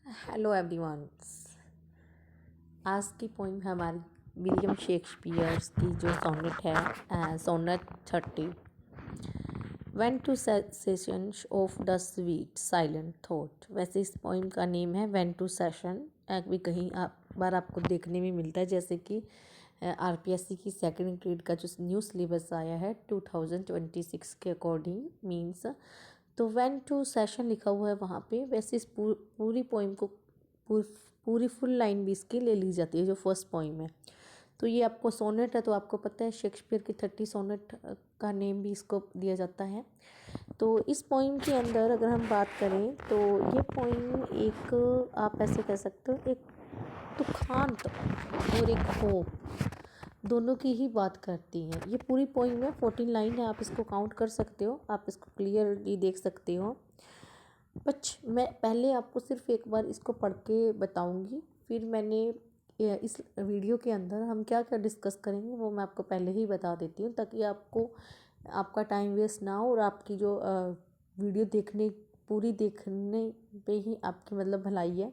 Hello everyone. आज की poem है हमारी विलियम शेक्सपियर्स की जो सोनेट है, sonnet 30। When to session of the sweet silent thought. वैसे इस पोइम का नेम है व्हेन टू सेशन। भी कहीं बार आपको देखने में मिलता है, जैसे कि आरपीएससी की सेकंड ग्रेड का जो न्यू सिलेबस आया है 2026 के अकॉर्डिंग मीन्स, तो व्हेन टू सेशन लिखा हुआ है वहाँ पे। वैसे इस पूरी पोइम को पूरी फुल लाइन भी इसकी ले ली जाती है जो फर्स्ट पोइम है। तो ये आपको सोनेट है, तो आपको पता है शेक्सपियर की 30 सोनेट का नेम भी इसको दिया जाता है। तो इस पोइम के अंदर अगर हम बात करें तो ये पोइम एक, आप ऐसे कह सकते हो, एक दुखांत और एक होप दोनों की ही बात करती हैं। ये पूरी पोइम में 14 लाइन है, आप इसको काउंट कर सकते हो, आप इसको क्लियरली देख सकते हो। मैं पहले आपको सिर्फ एक बार इसको पढ़ के बताऊंगी, फिर मैंने इस वीडियो के अंदर हम क्या क्या डिस्कस करेंगे वो मैं आपको पहले ही बता देती हूँ, ताकि आपका टाइम वेस्ट ना हो और आपकी जो वीडियो पूरी देखने पे ही आपकी मतलब भलाई है।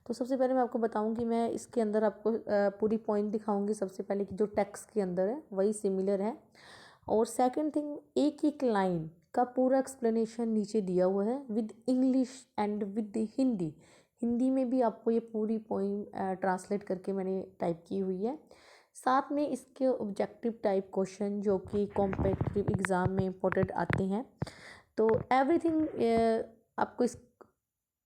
तो सबसे पहले मैं आपको बताऊंगी, मैं इसके अंदर आपको पूरी पॉइंट दिखाऊंगी। सबसे पहले कि जो टेक्स्ट के अंदर है वही सिमिलर है, और सेकंड थिंग, एक एक लाइन का पूरा एक्सप्लेनेशन नीचे दिया हुआ है with English and with Hindi. Hindi में भी आपको ये पूरी पोइम ट्रांसलेट करके मैंने टाइप की हुई है। साथ में इसके ऑब्जेक्टिव टाइप क्वेश्चन जो कि कॉम्पिटिटिव एग्ज़ाम में इंपॉर्टेंट आते हैं। तो एवरीथिंग आपको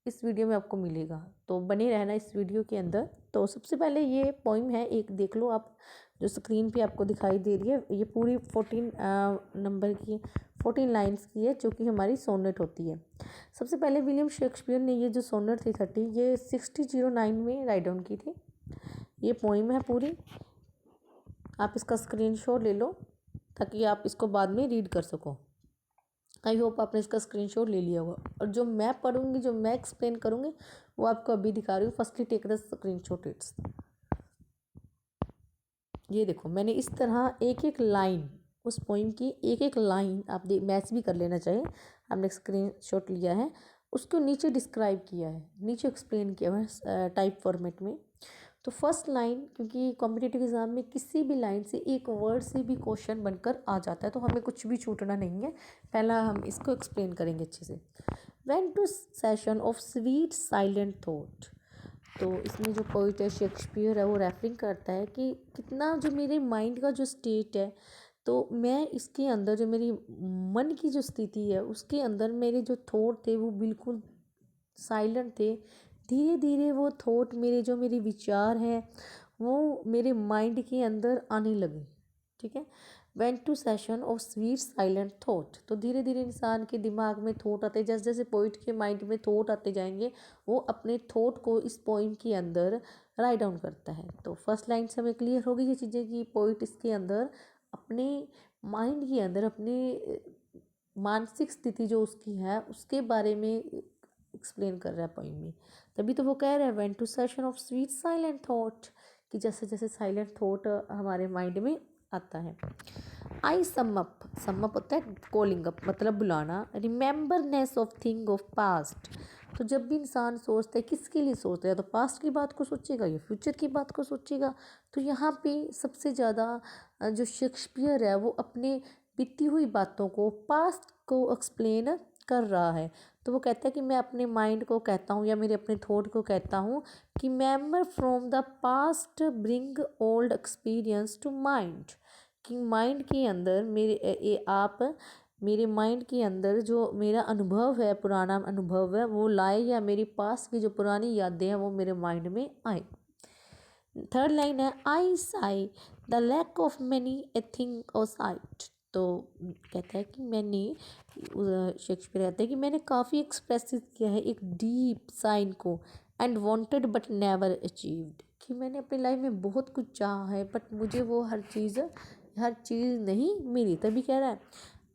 इस वीडियो में आपको मिलेगा, तो बने रहना इस वीडियो के अंदर। तो सबसे पहले ये पोइम है, एक देख लो आप, जो स्क्रीन पे आपको दिखाई दे रही है। ये पूरी 14 नंबर की 14 लाइंस की है, जो कि हमारी सोनेट होती है। सबसे पहले विलियम शेक्सपियर ने ये जो सोनेट थी 30, ये 1609 में राइट डाउन की थी। ये पोइम है पूरी, आप इसका स्क्रीनशॉट ले लो ताकि आप इसको बाद में रीड कर सको। आई होप आपने इसका स्क्रीनशॉट ले लिया होगा, और जो मैं पढ़ूंगी, जो मैं एक्सप्लेन करूंगी, वो आपको अभी दिखा रही हूँ। Firstly take the screenshot it's. ये देखो, मैंने इस तरह एक एक लाइन, उस पोइम की एक एक लाइन आप मैच भी कर लेना चाहिए। आपने स्क्रीनशॉट लिया है, उसको नीचे डिस्क्राइब किया है, नीचे एक्सप्लेन किया है टाइप फॉर्मेट में। तो फर्स्ट लाइन, क्योंकि कॉम्पिटिटिव एग्जाम में किसी भी लाइन से एक वर्ड से भी क्वेश्चन बनकर आ जाता है, तो हमें कुछ भी छूटना नहीं है। पहला हम इसको एक्सप्लेन करेंगे अच्छे से। When to session of sweet silent thought. तो इसमें जो पोइट है शेक्सपियर है, वो रेफरिंग करता है कि कितना जो मेरे माइंड का जो स्टेट है, तो मैं इसके अंदर जो मेरी मन की जो स्थिति है उसके अंदर मेरे जो थॉट थे वो बिल्कुल साइलेंट थे। धीरे धीरे वो थॉट, मेरे विचार हैं, वो मेरे माइंड के अंदर आने लगे। ठीक है, went to session of sweet silent thought. तो धीरे धीरे इंसान के दिमाग में थॉट आते, जैसे जैसे पोइट के माइंड में थॉट आते जाएंगे, वो अपने थॉट को इस पोइम के अंदर राइट डाउन करता है। तो फर्स्ट लाइन से हमें क्लियर होगी ये चीज़ें कि पोइट इसके अंदर अपने माइंड के अंदर अपने मानसिक स्थिति जो उसकी है उसके बारे में एक्सप्लेन कर रहा है पोइम में। तभी तो वो कह रहा है went to session of sweet silent thought, कि जैसे जैसे साइलेंट थॉट हमारे माइंड में आता है। आई सम अप होता है कॉलिंग अप, मतलब बुलाना। रिमेंबरनेस ऑफ थिंग ऑफ पास्ट। तो जब भी इंसान सोचता है, किसके लिए सोचता है, तो पास्ट की बात को सोचेगा या फ्यूचर की बात को सोचेगा। तो यहाँ पे सबसे ज़्यादा जो शेक्सपियर है वो अपने बीती हुई बातों को, पास्ट को एक्सप्लेन कर रहा है। तो वो कहता है कि मैं अपने माइंड को कहता हूँ या मेरे अपने थॉट को कहता हूँ कि memory from the past bring old experience to mind. कि माइंड के अंदर मेरे माइंड के अंदर जो मेरा अनुभव है, पुराना अनुभव है, वो लाए, या मेरी पास की जो पुरानी यादें हैं वो मेरे माइंड में आए। थर्ड लाइन है I sigh the lack of many a thing और साइट। तो कहता है कि शेक्सपियर कहता है कि मैंने काफ़ी एक्सप्रेसिव किया है एक डीप साइन को, and wanted but never achieved. कि मैंने अपनी लाइफ में बहुत कुछ चाहा है बट मुझे वो हर चीज़ नहीं मिली। तभी कह रहा है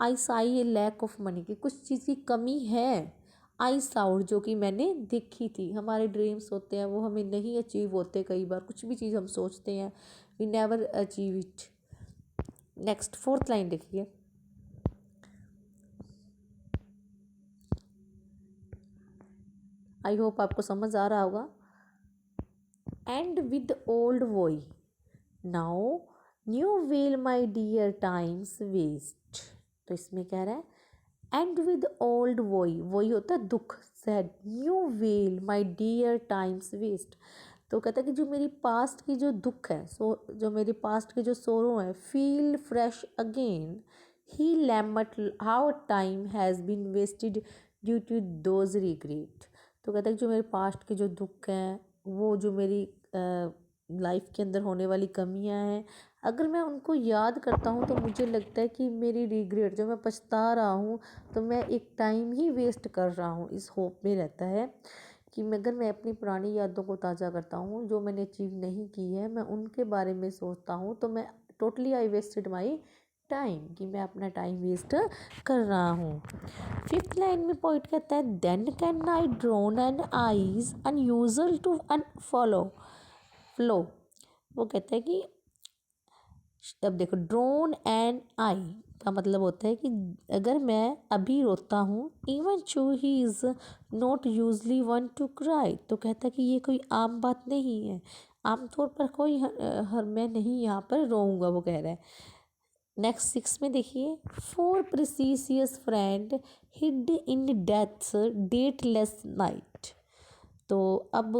I Sai a lack of money, कि कुछ चीज़ की कमी है। आई साउड, जो कि मैंने देखी थी। हमारे ड्रीम्स होते हैं वो हमें नहीं अचीव होते, कई बार कुछ भी चीज़ हम सोचते हैं, we never achieve it. Next fourth line देखिए, आई होप आपको समझ आ रहा होगा। And with old woes now new wail my dear times waste. तो इसमें कह रहा है एंड विद ओल्ड वही होता है दुख, sad, new wail my dear times waste. तो कहता है कि जो मेरी पास्ट की जो दुख है, जो मेरी पास्ट की जो सोरो है, feel fresh again, he lament how time has been wasted due to those regret. तो कहता है कि जो मेरे पास्ट के जो दुख हैं, वो जो मेरी लाइफ के अंदर होने वाली कमियां हैं, अगर मैं उनको याद करता हूँ तो मुझे लगता है कि मेरी रिग्रेट, जो मैं पछता रहा हूँ, तो मैं एक टाइम ही वेस्ट कर रहा हूँ। इस होप में रहता है कि अगर मैं अपनी पुरानी यादों को ताज़ा करता हूँ, जो मैंने अचीव नहीं की है, मैं उनके बारे में सोचता हूँ, तो मैं totally I wasted my time, कि मैं अपना टाइम वेस्ट कर रहा हूँ। फिफ्थ लाइन में पोइट कहता है then can I drown and eyes unusual to unfollow flow. वो कहता है कि अब देखो, ड्रोन एंड आई का मतलब होता है कि अगर मैं अभी रोता हूँ, इवन चू he is not usually one two cry. तो कहता है कि ये कोई आम बात नहीं है, आमतौर पर कोई हर मैं नहीं यहाँ पर रोऊंगा, वो कह रहा है। नेक्स्ट 6 में देखिए, four precious friend hid in deaths dateless night. तो अब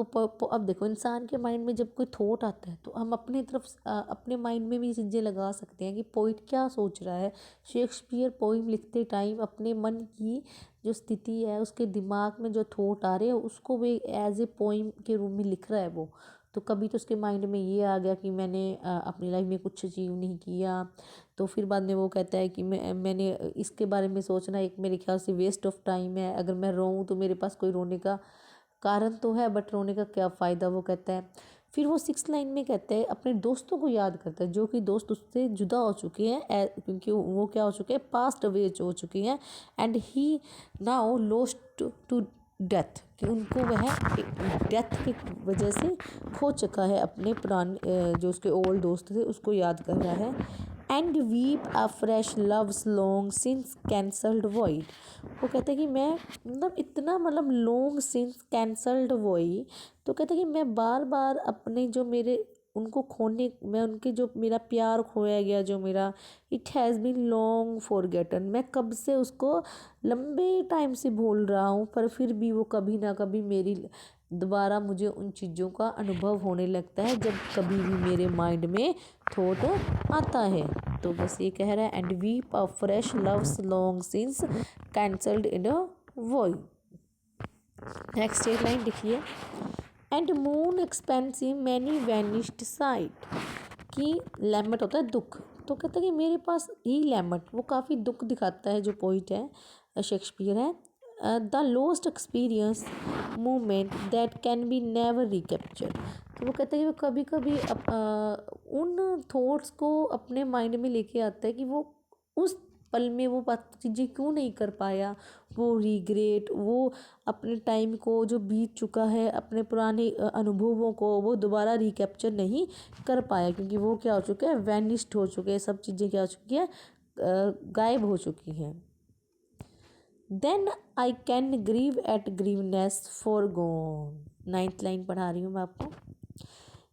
देखो, इंसान के माइंड में जब कोई थॉट आता है तो हम अपनी तरफ अपने माइंड में भी चीज़ें लगा सकते हैं कि पोइट क्या सोच रहा है। शेक्सपियर पोइम लिखते टाइम अपने मन की जो स्थिति है, उसके दिमाग में जो थॉट आ रहे हैं, उसको भी एज ए पोइम के रूप में लिख रहा है वो। तो कभी तो उसके माइंड में ये आ गया कि मैंने अपनी लाइफ में कुछ अचीव नहीं किया, तो फिर बाद में वो कहता है कि मैंने इसके बारे में सोचना एक मेरे ख्याल से वेस्ट ऑफ टाइम है। अगर मैं रोऊँ तो मेरे पास कोई रोने का कारण तो है, बट रोने का क्या फ़ायदा, वो कहता है। फिर वो 6 लाइन में कहते हैं अपने दोस्तों को याद करता है, जो कि दोस्त उससे जुदा हो चुके हैं, क्योंकि वो क्या हो चुके हैं, पास्ट अवे हो चुके हैं। And he now lost to death, कि उनको वह डेथ की वजह से खो चुका है, अपने पुराने जो उसके ओल्ड दोस्त थे उसको याद कर रहा है। And weep a fresh loves long since cancelled void. वो कहते हैं कि मैं इतना लॉन्ग सिंस कैंसल्ड वॉइड। तो कहते हैं कि मैं बार बार अपने जो मेरे उनको खोने, मैं उनके जो मेरा प्यार खोया गया, जो मेरा it has been long forgotten, मैं कब से उसको लंबे टाइम से भूल रहा हूँ, पर फिर भी वो कभी ना कभी मेरी दोबारा मुझे उन चीज़ों का अनुभव होने लगता है, जब कभी भी मेरे माइंड में थॉट आता है। तो बस ये कह रहा है and weep a fresh loves long since cancelled in a void. Next एक लाइन लिखिए, and moon expensive many vanished site, कि लैमट होता है दुख। तो कहता है कि मेरे पास ही लैमट, वो काफ़ी दुख दिखाता है जो पोइट है, शेक्सपियर है। The lost experience moment that can be never recapture. तो वो कहता है कि वो कभी कभी उन थॉट्स को अपने माइंड में लेके आता है कि वो उस पल में वो बात चीज़ें क्यों नहीं कर पाया, वो रिग्रेट, वो अपने टाइम को जो बीत चुका है, अपने पुराने अनुभवों को वो दोबारा रिकैप्चर नहीं कर पाया, क्योंकि वो क्या हो चुके हैं, वैनिश्ड हो चुके हैं, सब चीज़ें क्या हो चुकी हैं, गायब हो चुकी हैं। Then I can grieve at grievances foregone. 9th line पढ़ा रही हूँ मैं आपको।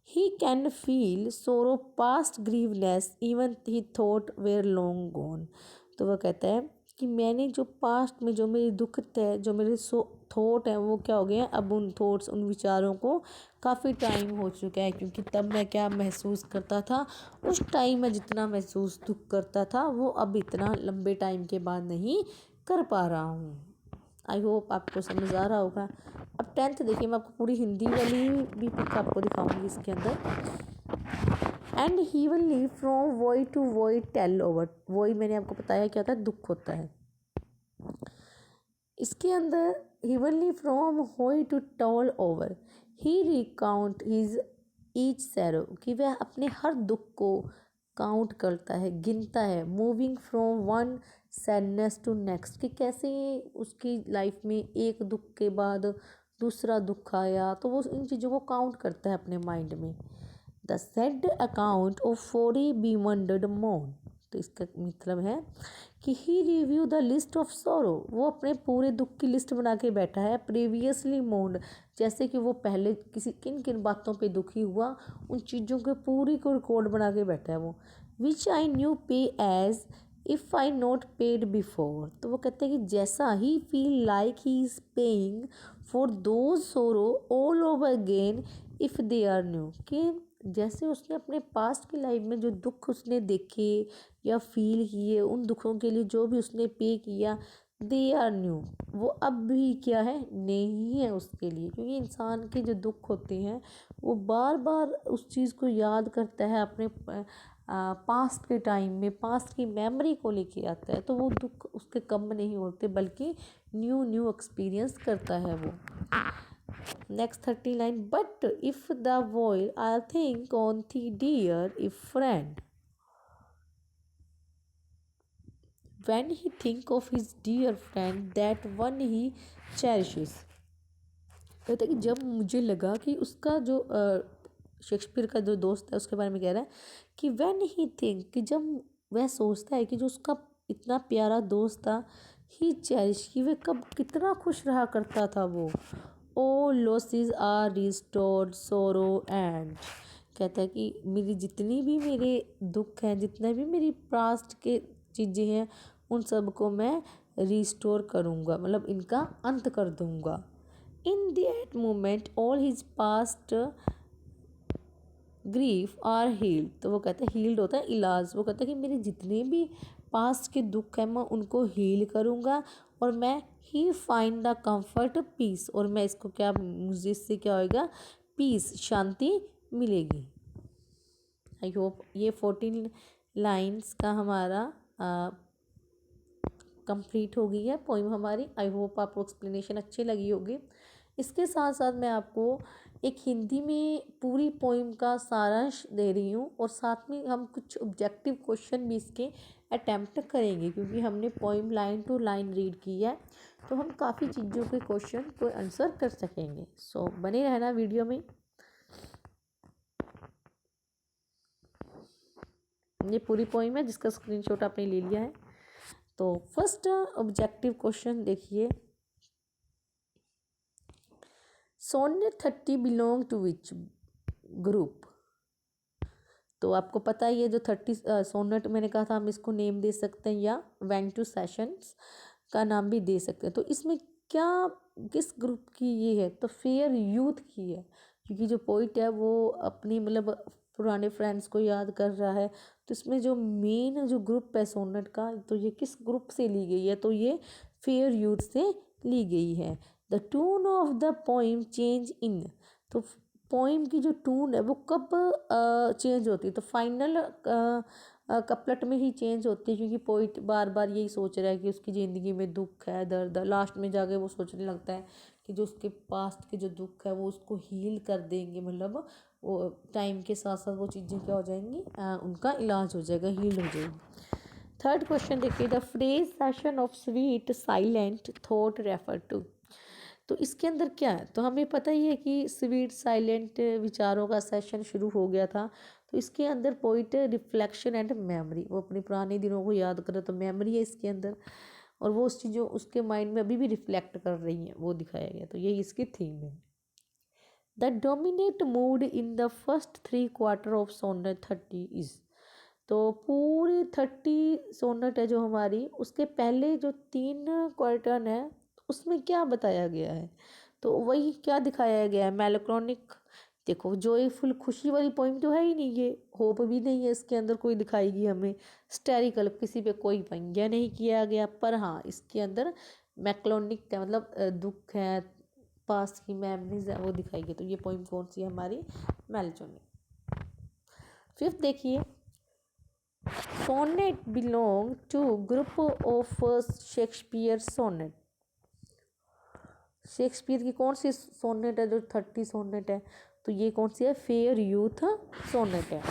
He can feel sorrow past grievances even he thought were long gone. तो वह कहता है कि मैंने जो पास्ट में जो मेरी दुख थे, जो मेरे थॉट हैं, वो क्या हो गए हैं, अब उन थॉट्स, उन विचारों को काफ़ी टाइम हो चुका है, क्योंकि तब मैं क्या महसूस करता था, उस टाइम में जितना महसूस दुख करता था, वो अब इतना लंबे टाइम के बाद नहीं कर पा रहा हूँ। आई होप आपको समझ आ रहा होगा। अब 10th देखिए, मैं आपको पूरी हिंदी वाली भी पिक आपको दिखाऊंगी इसके अंदर। And he will leave from woe to woe tell over. Woe मैंने आपको बताया क्या होता है, दुख होता है। इसके अंदर he will leave from woe to tell over, he recount his each sorrow, कि वह अपने हर दुख को काउंट करता है, गिनता है। Moving from one sadness to next, कि कैसे उसकी लाइफ में एक दुख के बाद दूसरा दुख आया, तो वो इन चीज़ों को काउंट करता है अपने माइंड में। The sad account of 40 be wondered moan, तो इसका मतलब है कि he review the list of sorrow, वो अपने पूरे दुख की लिस्ट बना के बैठा है। प्रीवियसली मोन्ड, जैसे कि वो पहले किसी किन किन बातों पे दुखी हुआ, उन चीज़ों के पूरी को रिकॉर्ड बना के बैठा है वो। Which I new pay as if I not paid before, तो वो कहते हैं कि जैसा ही feel like he is paying for those sorrow all over again if they are new, कि जैसे उसने अपने पास्ट की लाइफ में जो दुख उसने देखे या फील किए, उन दुखों के लिए जो भी उसने पे किया, दे आर न्यू, वो अब भी क्या है, नहीं है उसके लिए। क्योंकि इंसान के जो दुख होते हैं वो बार बार उस चीज़ को याद करता है, अपने पास्ट के टाइम में पास्ट की मेमोरी को लेके आता है, तो वो दुख उसके कम नहीं होते बल्कि न्यू न्यू एक्सपीरियंस करता है वो। Next 30 line, but if the while I think on thee dear if friend, when he think of his dear friend that one he cherishes, कहता है कि जब मुझे लगा कि उसका जो शेक्सपियर का जो दोस्त है उसके बारे में कह रहा है कि when he think, कि जब वह सोचता है कि जो उसका इतना प्यारा दोस्त था, ही चेरिश, कि वह कब कितना खुश रहा करता था वो। Oh losses are restored sorrow end, कहता है कि मेरी जितनी भी मेरे दुख हैं, जितना भी मेरी पास्ट के चीज़ें हैं, उन सब को मैं रिस्टोर करूँगा, मतलब इनका अंत कर दूँगा। In that moment all his past grief are healed, तो वो कहते हैं हील्ड होता है इलाज, वो कहता है कि मेरे जितने भी पास्ट के दुख हैं मैं उनको हील करूँगा, और मैं ही फाइंड द कंफर्ट पीस, और मैं इसको क्या, मुझे इससे क्या होएगा, पीस, शांति मिलेगी। आई होप ये 14 लाइन्स का हमारा कंप्लीट हो गई है पोइम हमारी। आई होप आपको एक्सप्लेनेशन अच्छी लगी होगी। इसके साथ साथ मैं आपको एक हिंदी में पूरी पोइम का सारांश दे रही हूँ, और साथ में हम कुछ ऑब्जेक्टिव क्वेश्चन भी इसके अटैम्प्ट करेंगे, क्योंकि हमने poem line to line read की है, तो हम काफ़ी चीज़ों के क्वेश्चन को आंसर कर सकेंगे। सो बने रहना वीडियो में। ये पूरी पोइम है जिसका स्क्रीनशॉट आपने ले लिया है। तो फर्स्ट ऑब्जेक्टिव क्वेश्चन देखिए, sonnet 30 belong to which group, तो आपको पता ही है जो 30 सोनेट मैंने कहा था हम इसको नेम दे सकते हैं या वेंटू सेशंस का नाम भी दे सकते हैं। तो इसमें क्या, किस ग्रुप की ये है, तो फेयर यूथ की है, क्योंकि जो पोइट है वो अपनी मतलब पुराने फ्रेंड्स को याद कर रहा है। तो इसमें जो मेन जो ग्रुप है सोनेट का, तो ये किस ग्रुप से ली गई है, तो ये फेयर यूथ से ली गई है। The tone of the poem change in, तो पोइम की जो टून है वो कब चेंज होती है, तो फाइनल कपलेट में ही चेंज होती है, क्योंकि पोइट बार बार यही सोच रहा है कि उसकी ज़िंदगी में दुख है, दर्द है। लास्ट में जाके वो सोचने लगता है कि जो उसके पास्ट के जो दुख है वो उसको हील कर देंगे, मतलब वो टाइम के साथ साथ वो चीज़ें क्या हो जाएंगी, उनका इलाज हो जाएगा, हील हो जाएगी। थर्ड क्वेश्चन देखिए, the phrase session of sweet silent thought refer to, तो इसके अंदर क्या है, तो हमें पता ही है कि स्वीट साइलेंट विचारों का सेशन शुरू हो गया था। तो इसके अंदर पोइट रिफ्लेक्शन एंड मेमोरी, वो अपने पुराने दिनों को याद कर रहा, तो मेमोरी है इसके अंदर, और वो उस चीज़ों उसके माइंड में अभी भी रिफ्लेक्ट कर रही हैं, वो दिखाया गया। तो यही इसकी थीम है। The dominate mood in the first 3 quarter of sonnet 30 is, तो पूरी 30 सोनेट है जो हमारी, उसके पहले जो 3 क्वार्टर है उसमें क्या बताया गया है, तो वही क्या दिखाया गया है, मेलांकोलिक। देखो जॉयफुल खुशी वाली पोइम तो है ही नहीं, ये होप भी नहीं है इसके अंदर कोई दिखाएगी हमें। हिस्टेरिकल, किसी पे कोई व्यंग्य नहीं किया गया, पर हाँ इसके अंदर मैक्लोनिक का मतलब दुख है, पास्ट की मेमोरीज है वो दिखाई गई। तो ये पोइम कौन सी है हमारी, मेलांकोलिक। फिफ्थ देखिए, sonnet belong to group of Shakespeare sonnet, Shakespeare की कौन सी सोनेट है जो 30 सोनेट है, तो ये कौन सी है, फेयर यूथ सोनेट है।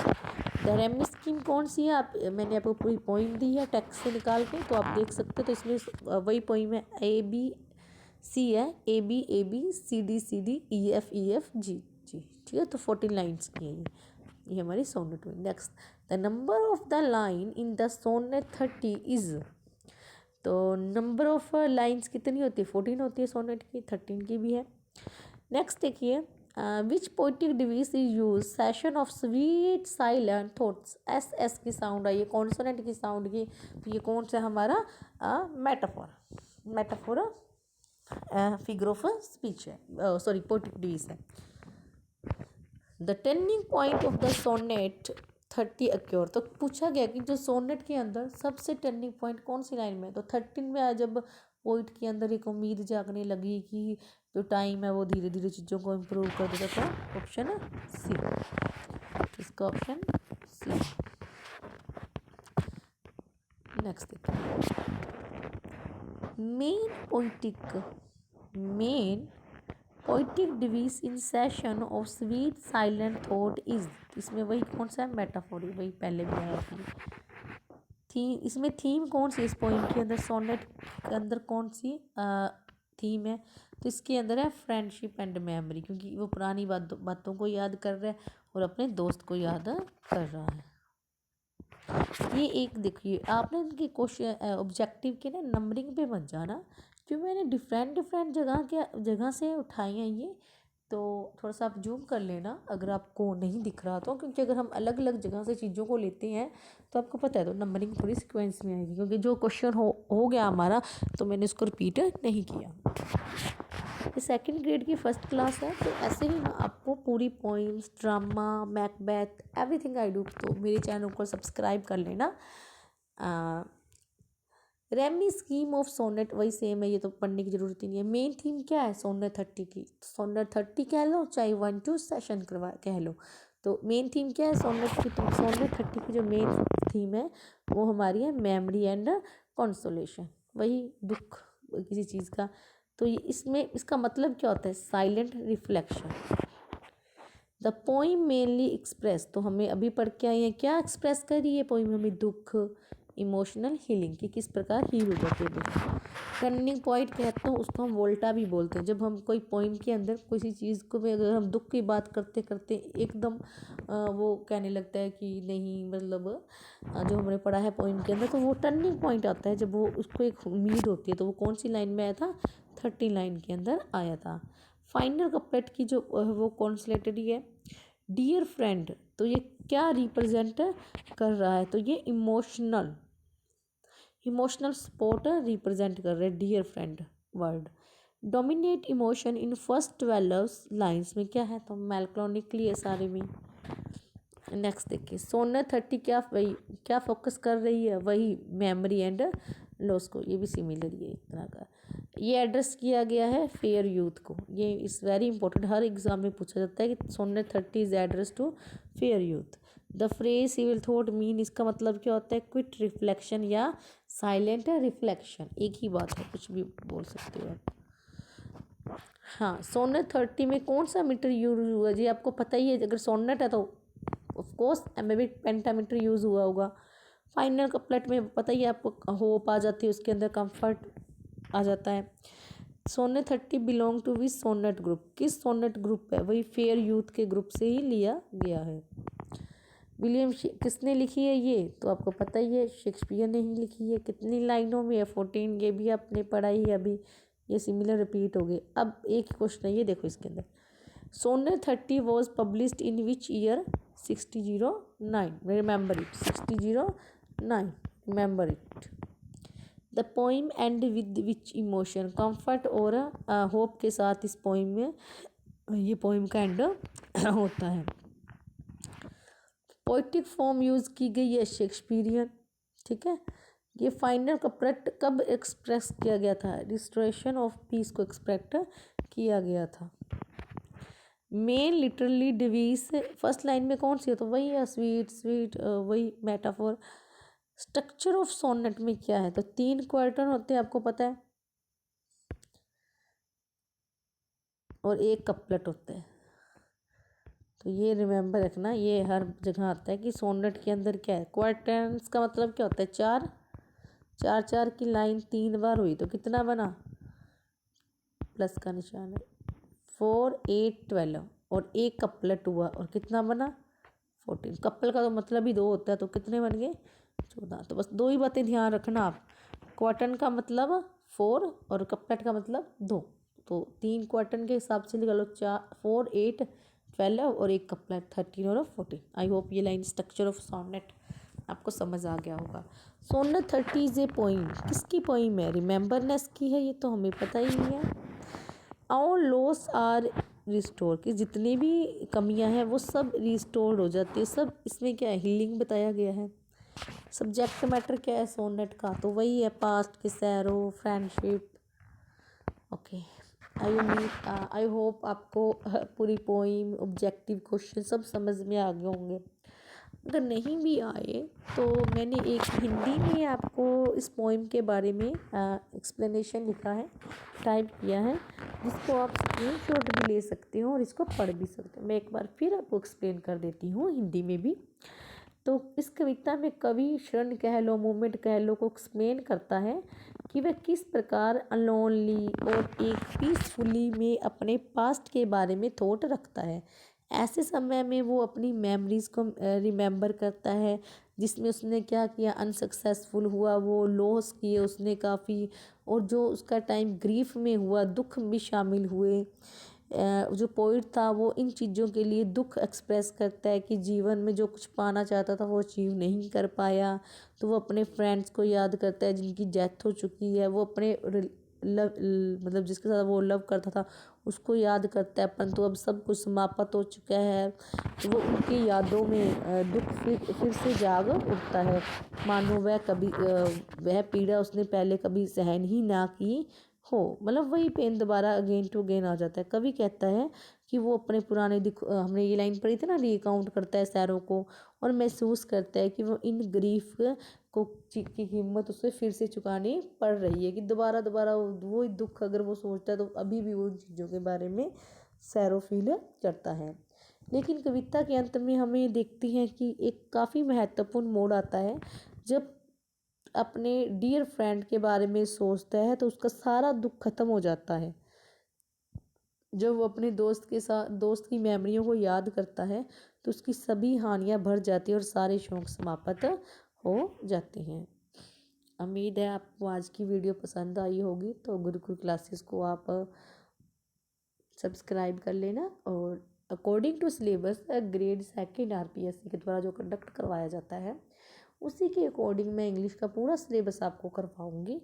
द रेमी स्कीम कौन सी है, आप मैंने आपको पूरी पोइम दी है टेक्स्ट से निकाल के, तो आप देख सकते हो। तो इसमें वही पोइम है, ए बी सी है, A B C D E F G G, ठीक है। तो 14 लाइन्स की है ये हमारी सोनेट हुई। Next the number of the line in the sonnet 30 is. तो नंबर ऑफ लाइन्स कितनी होती है? 14 होती है सोनेट की, 13 की भी है। नेक्स्ट देखिए, which poetic device is use sessions of sweet silent thoughts. S S की साउंड आई है कॉन्सोनेंट की साउंड की, तो ये कौन सा हमारा मेटाफोर फिगर ऑफ स्पीच है, सॉरी पोइटिक डिवाइस है। The turning point of the sonnet 30 occur. तो पूछा गया कि जो सोनेट के अंदर सबसे टर्निंग पॉइंट कौन सी लाइन में है, तो 13 में जब पोइट के अंदर एक उम्मीद जागने लगी कि जो टाइम है वो धीरे धीरे चीज़ों को इम्प्रूव कर देता था। ऑप्शन है सी, इसका ऑप्शन सी। नेक्स्ट देखिए, main poetic device in session of sweet silent thought is. इसमें वही कौन सा है? मेटाफोर, वही पहले भी आया थी। इसमें थीम कौन सी इस पोइम के अंदर, सोनेट के अंदर कौन सी थीम है? तो इसके अंदर है फ्रेंडशिप एंड मेमोरी, क्योंकि वो पुरानी बातों को याद कर रहा है और अपने दोस्त को याद कर रहा है। ये एक देखिए, आपने इनके क्वेश्चन ऑब्जेक्टिव के ना नंबरिंग पे मत जाना, क्योंकि मैंने डिफरेंट जगह से उठाई हैं ये, तो थोड़ा सा आप जूम कर लेना अगर आपको नहीं दिख रहा तो, क्योंकि अगर हम अलग अलग जगह से चीज़ों को लेते हैं तो आपको पता है तो नंबरिंग थोड़ी सीक्वेंस में आएगी, क्योंकि जो क्वेश्चन हो गया हमारा तो मैंने उसको रिपीट नहीं किया। ये सेकंड ग्रेड की फर्स्ट क्लास है, तो ऐसे ही आपको पूरी poems, drama, Macbeth, everything I do, तो मेरे चैनल को सब्सक्राइब कर लेना। रेमी स्कीम ऑफ सोनेट वही सेम है, ये तो पढ़ने की जरूरत ही नहीं है। मेन थीम क्या है सोनेट 30 की? सोनेट 30 कह लो चाहे 1-2 सेशन कह लो, तो मेन थीम क्या है सोनेट की? तो सोनेट 30 की जो मेन थीम है वो हमारी है मेमोरी एंड कंसोलेशन, वही दुख किसी चीज़ का। तो ये इसमें इसका मतलब क्या होता है? Silent reflection. The poem mainly express, तो हमें अभी पढ़ के आए हैं क्या एक्सप्रेस कर रही है पोइम? हमें दुख, इमोशनल हीलिंग की किस प्रकार हील हो जाती है। टर्निंग पॉइंट कहते हैं उसको, हम वोल्टा भी बोलते हैं। जब हम कोई पोइम के अंदर किसी चीज़ को भी अगर हम दुख की बात करते करते एकदम वो कहने लगता है कि नहीं, मतलब जो हमने पढ़ा है पोइम के अंदर, तो वो टर्निंग पॉइंट आता है जब वो उसको एक उम्मीद होती है। तो वो कौन सी लाइन में आया था? 30 लाइन के अंदर आया था। फाइनल कपलेट की जो वो कॉन्सलेटेड है डियर फ्रेंड, तो ये क्या रिप्रेजेंट कर रहा है? तो ये इमोशनल सपोर्ट रिप्रेजेंट कर रहे हैं dear friend word. Dominate emotion in first 12 lines में क्या है? तो मेलक्रोनिकली है सारे में। नेक्स्ट देखिए, सोनेट 30 क्या फोकस कर रही है? वही मेमोरी एंड लॉस को, ये भी सिमिलर ही है एक तरह का। ये एड्रेस किया गया है फेयर यूथ को, ये इस वेरी इंपॉर्टेंट, हर एग्जाम में पूछा जाता है कि sonnet 30 is address to fair youth. The phrase civil thought mean, इसका मतलब क्या होता है? क्विट रिफ्लेक्शन या साइलेंट रिफ्लेक्शन, एक ही बात है, कुछ भी बोल सकते हो आप। हाँ, सोनेट 30 में कौन सा मीटर यूज हुआ जी? आपको पता ही है, अगर सोनेट है तो ऑफकोर्स एम्बेबिक पेंटामीटर यूज़ हुआ होगा। फाइनल कपलेट में पता ही है आपको, होप आ जाती है उसके अंदर, कंफर्ट आ जाता है। Sonnet 30 belong to which sonnet group? किस सोनेट ग्रुप है? वही फेयर यूथ के ग्रुप से ही लिया गया है। विलियम किसने लिखी है ये? तो आपको पता ही है, शेक्सपियर ने ही लिखी है। कितनी लाइनों में है? 14, ये भी आपने पढ़ा ही है अभी, ये सिमिलर रिपीट हो गए। अब एक क्वेश्चन है, ये देखो इसके अंदर, sonnet 30 was published in which year? 1609, remember it, 1609, remember it. The poem end with which emotion? Comfort और होप के साथ इस पोइम में, ये पोइम का एंड होता है। पोइटिक फॉर्म यूज़ की गई है शेक्सपियरियन, ठीक है। ये फाइनल कपलेट कब एक्सप्रेस किया गया था? रिस्टोरेशन ऑफ पीस को एक्सप्रेस किया गया था। Main literally Divi's first line में कौन सी है? तो वही है स्वीट वही मेटाफोर। स्ट्रक्चर ऑफ सोनेट में क्या है? तो 3 क्वार्टर होते हैं, आपको पता है, और 1 कपलेट होता है। तो ये रिमेंबर रखना, ये हर जगह आता है कि सोनेट के अंदर क्या है। क्वार्टर्स का मतलब क्या होता है? 4 की लाइन 3 बार हुई तो कितना बना? प्लस का निशान है, 4, 8, 12, और 1 कपलेट हुआ और कितना बना? 14। कपल का तो मतलब ही 2 होता है, तो कितने बन गए? 14। तो बस 2 ही बातें ध्यान रखना आप। क्वार्टन का मतलब 4 और कपलेट का मतलब 2। तो 3 क्वार्टन के हिसाब से निकालो, 4 8 12 और एक कपलेट 13 और 14। आई होप ये लाइन स्ट्रक्चर ऑफ सोनेट आपको समझ आ गया होगा। Sonnet 30 is a poem. किसकी पोइम है? रिमेंबरनेस की है, ये तो हमें पता ही नहीं है। ऑल लॉस आर रिस्टोर, कि जितनी भी कमियां हैं वो सब रिस्टोर्ड हो जाती है। सब इसमें क्या है? हीलिंग बताया गया है। सब्जेक्ट मैटर क्या है सोनेट का? तो वही है, पास्ट की सैरो, फ्रेंडशिप। ओके, आई होप आपको पूरी पोइम, ऑब्जेक्टिव क्वेश्चन सब समझ में आ गए होंगे। अगर नहीं भी आए तो मैंने एक हिंदी में आपको इस पोइम के बारे में एक्सप्लेनेशन लिखा है, टाइप किया है, जिसको आप स्क्रीनशॉट भी ले सकते हो और इसको पढ़ भी सकते हो। मैं एक बार फिर आपको एक्सप्लेन कर देती हूँ हिंदी में भी। तो इस कविता में कवि क्षण कह लो, मोमेंट कह लो, को एक्सप्लेन करता है कि वह किस प्रकार अनलोनली और एक पीसफुली में अपने पास्ट के बारे में थॉट रखता है। ऐसे समय में वो अपनी मेमोरीज को रिमेंबर करता है, जिसमें उसने क्या किया, अनसक्सेसफुल हुआ, वो लॉस किए उसने काफ़ी, और जो उसका टाइम ग्रीफ में हुआ, दुख भी शामिल हुए। जो पोइट था वो इन चीज़ों के लिए दुख एक्सप्रेस करता है कि जीवन में जो कुछ पाना चाहता था वो अचीव नहीं कर पाया। तो वो अपने फ्रेंड्स को याद करता है जिनकी डेथ हो चुकी है। वो अपने लव, मतलब जिसके साथ वो लव करता था उसको याद करता है, परंतु अब सब कुछ समाप्त हो चुका है। तो वो उनकी यादों में दुख फिर से जाग उठता है, मानो वह कभी वह पीड़ा उसने पहले कभी सहन ही ना की हो। मतलब वही पेन दोबारा अगेन टू अगेन आ जाता है। कवि कहता है कि वो अपने पुराने हमने ये लाइन पढ़ी थी ना, रिकाउंट करता है सैरों को, और महसूस करता है कि वो इन ग्रीफ को की कीमत उसे फिर से चुकानी पड़ रही है, कि दोबारा दोबारा वो ही दुख अगर वो सोचता है तो अभी भी वो उन चीज़ों के बारे में सैरो फील करता है। लेकिन कविता के अंत में हमें देखती हैं कि एक काफ़ी महत्वपूर्ण मोड़ आता है, जब अपने डियर फ्रेंड के बारे में सोचता है तो उसका सारा दुख खत्म हो जाता है। जब वो अपने दोस्त की मेमोरियों को याद करता है तो उसकी सभी हानियां भर जाती है और सारे शौक समाप्त हो जाते हैं। उम्मीद है आपको आज की वीडियो पसंद आई होगी, तो गुरुकुल क्लासेस को आप सब्सक्राइब कर लेना। और according to syllabus grade 2 RPSC के द्वारा जो कंडक्ट करवाया जाता है उसी के अकॉर्डिंग मैं इंग्लिश का पूरा सिलेबस आपको करवाऊँगी।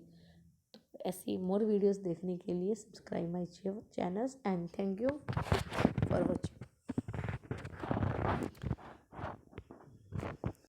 तो ऐसी मोर वीडियोस देखने के लिए subscribe my channels and thank you for watching.